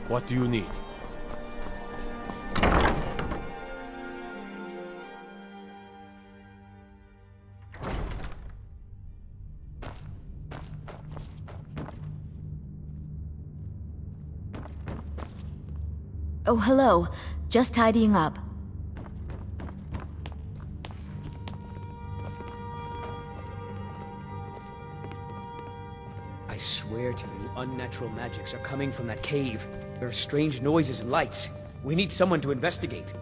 What do you need? Oh, hello. Just tidying up. I swear to you, unnatural magics are coming from that cave. There are strange noises and lights. We need someone to investigate.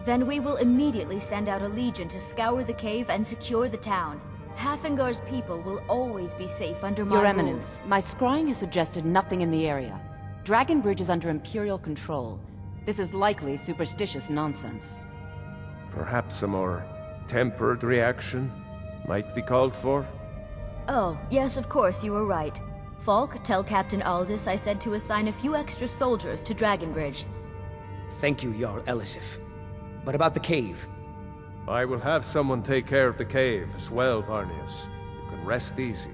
Then we will immediately send out a legion to scour the cave and secure the town. Hafengar's people will always be safe under my Your rule. Eminence, my scrying has suggested nothing in the area. Dragon Bridge is under Imperial control. This is likely superstitious nonsense. Perhaps a more tempered reaction might be called for? Oh, yes, of course, you were right. Falk, tell Captain Aldous I said to assign a few extra soldiers to Dragonbridge. Thank you, Jarl Elisif. But about the cave? I will have someone take care of the cave as well, Varnius. You can rest easy.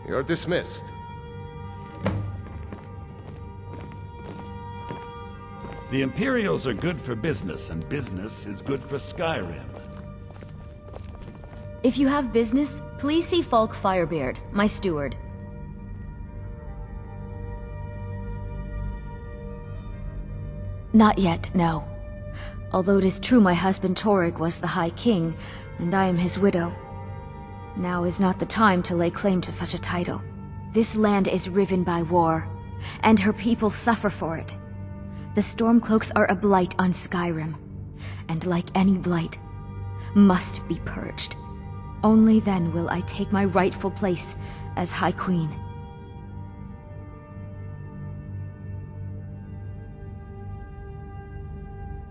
You're dismissed. The Imperials are good for business, and business is good for Skyrim. If you have business, please see Falk Firebeard, my steward. Not yet, no. Although it is true my husband Torrig was the High King, and I am his widow. Now is not the time to lay claim to such a title. This land is riven by war, and her people suffer for it. The Stormcloaks are a blight on Skyrim, and like any blight, must be purged. Only then will I take my rightful place as High Queen.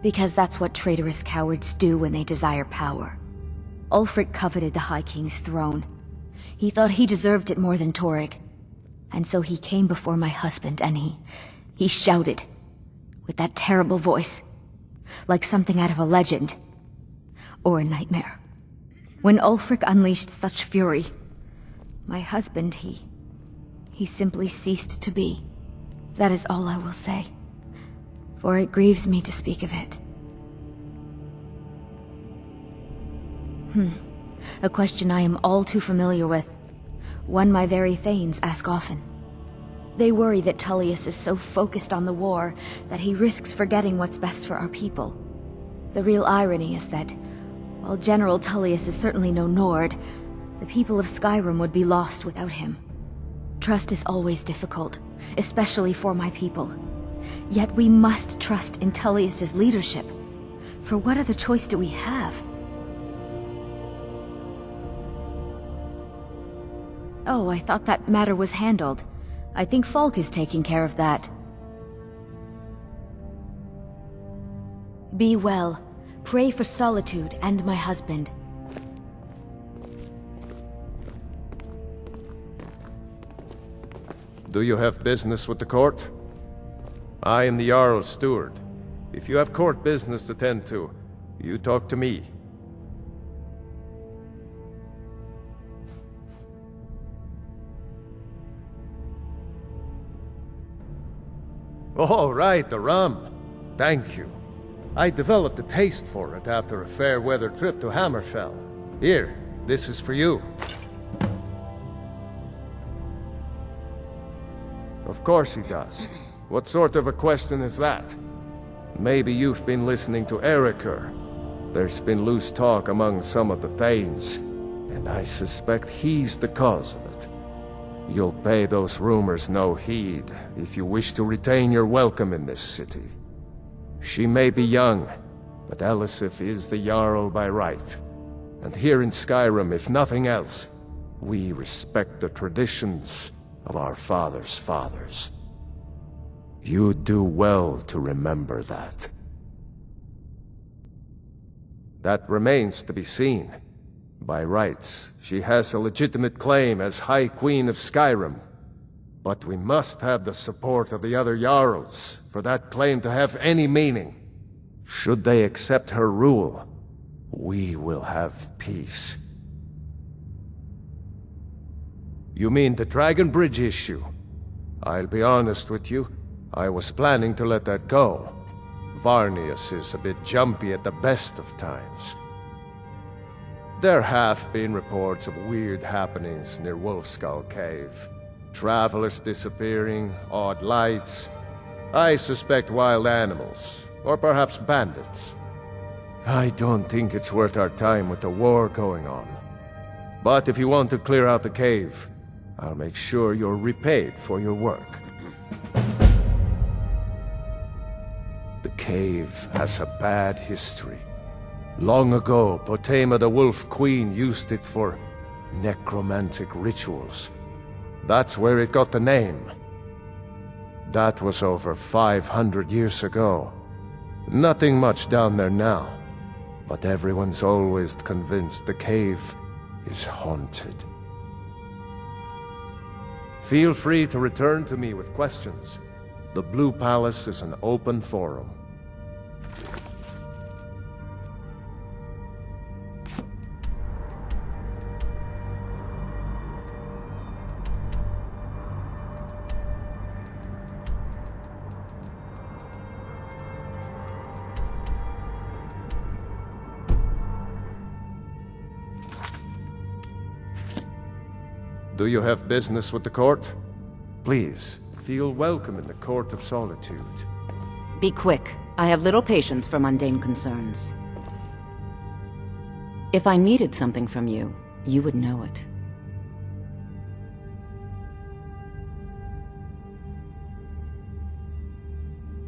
Because that's what traitorous cowards do when they desire power. Ulfric coveted the High King's throne. He thought he deserved it more than Torrig. And so he came before my husband and he shouted, with that terrible voice, like something out of a legend, or a nightmare. When Ulfric unleashed such fury, my husband, he simply ceased to be. That is all I will say, for it grieves me to speak of it. A question I am all too familiar with. One my very Thanes ask often. They worry that Tullius is so focused on the war that he risks forgetting what's best for our people. The real irony is that, while General Tullius is certainly no Nord, the people of Skyrim would be lost without him. Trust is always difficult, especially for my people. Yet we must trust in Tullius's leadership. For what other choice do we have? Oh, I thought that matter was handled. I think Falk is taking care of that. Be well. Pray for Solitude and my husband. Do you have business with the court? I am the Jarl's steward. If you have court business to tend to, you talk to me. Oh, right, the rum. Thank you. I developed a taste for it after a fair-weather trip to Hammerfell. Here, this is for you. Of course he does. What sort of a question is that? Maybe you've been listening to Erikr. There's been loose talk among some of the Thanes, and I suspect he's the cause of it. You'll pay those rumors no heed if you wish to retain your welcome in this city. She may be young, but Elisif is the Jarl by right. And here in Skyrim, if nothing else, we respect the traditions of our fathers' fathers. You do well to remember that. That remains to be seen. By rights, she has a legitimate claim as High Queen of Skyrim. But we must have the support of the other Jarls for that claim to have any meaning. Should they accept her rule, we will have peace. You mean the Dragon Bridge issue? I'll be honest with you. I was planning to let that go. Varnius is a bit jumpy at the best of times. There have been reports of weird happenings near Wolfskull Cave. Travelers disappearing, odd lights. I suspect wild animals, or perhaps bandits. I don't think it's worth our time with the war going on. But if you want to clear out the cave, I'll make sure you're repaid for your work. The cave has a bad history. Long ago, Potema the Wolf Queen used it for necromantic rituals. That's where it got the name. That was over 500 years ago. Nothing much down there now, but everyone's always convinced the cave is haunted. Feel free to return to me with questions. The Blue Palace is an open forum. Do you have business with the court? Please, feel welcome in the Court of Solitude. Be quick. I have little patience for mundane concerns. If I needed something from you, you would know it.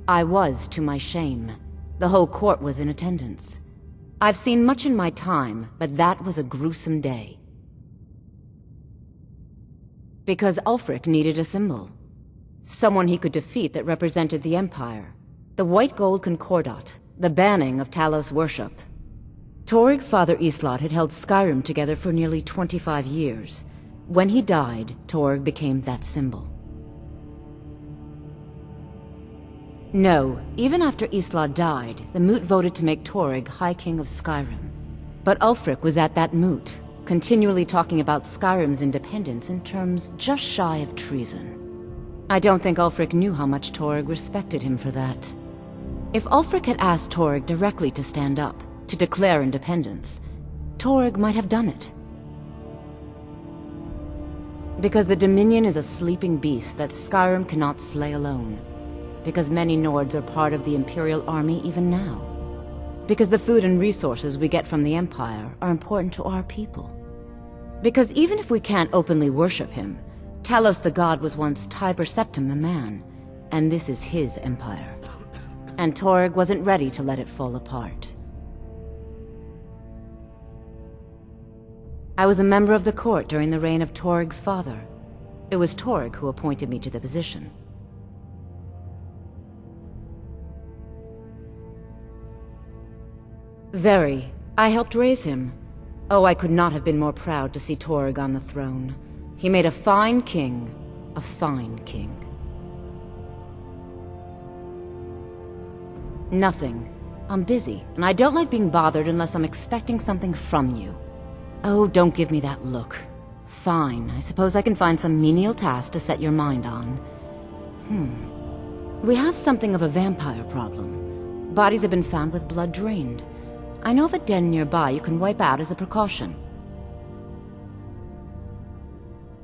I was, to my shame. The whole court was in attendance. I've seen much in my time, but that was a gruesome day. Because Ulfric needed a symbol. Someone he could defeat that represented the Empire. The white gold concordat, the banning of Talos worship. Toryg's father Islot had held Skyrim together for nearly 25 years. When he died, Toryg became that symbol. No, even after Islot died, the Moot voted to make Toryg High King of Skyrim. But Ulfric was at that Moot, continually talking about Skyrim's independence in terms just shy of treason. I don't think Ulfric knew how much Toryg respected him for that. If Ulfric had asked Toryg directly to stand up, to declare independence, Toryg might have done it. Because the Dominion is a sleeping beast that Skyrim cannot slay alone. Because many Nords are part of the Imperial Army even now. Because the food and resources we get from the Empire are important to our people. Because even if we can't openly worship him, Talos the God was once Tiber Septim the man, and this is his empire. And Toryg wasn't ready to let it fall apart. I was a member of the court during the reign of Toryg's father. It was Toryg who appointed me to the position. Very. I helped raise him. Oh, I could not have been more proud to see Toryg on the throne. He made a fine king. A fine king. Nothing. I'm busy, and I don't like being bothered unless I'm expecting something from you. Oh, don't give me that look. Fine, I suppose I can find some menial task to set your mind on. We have something of a vampire problem. Bodies have been found with blood drained. I know of a den nearby you can wipe out as a precaution.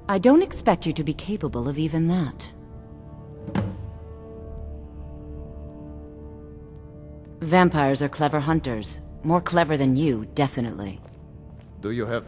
I don't expect you to be capable of even that. Vampires are clever hunters. More clever than you, definitely. Do you have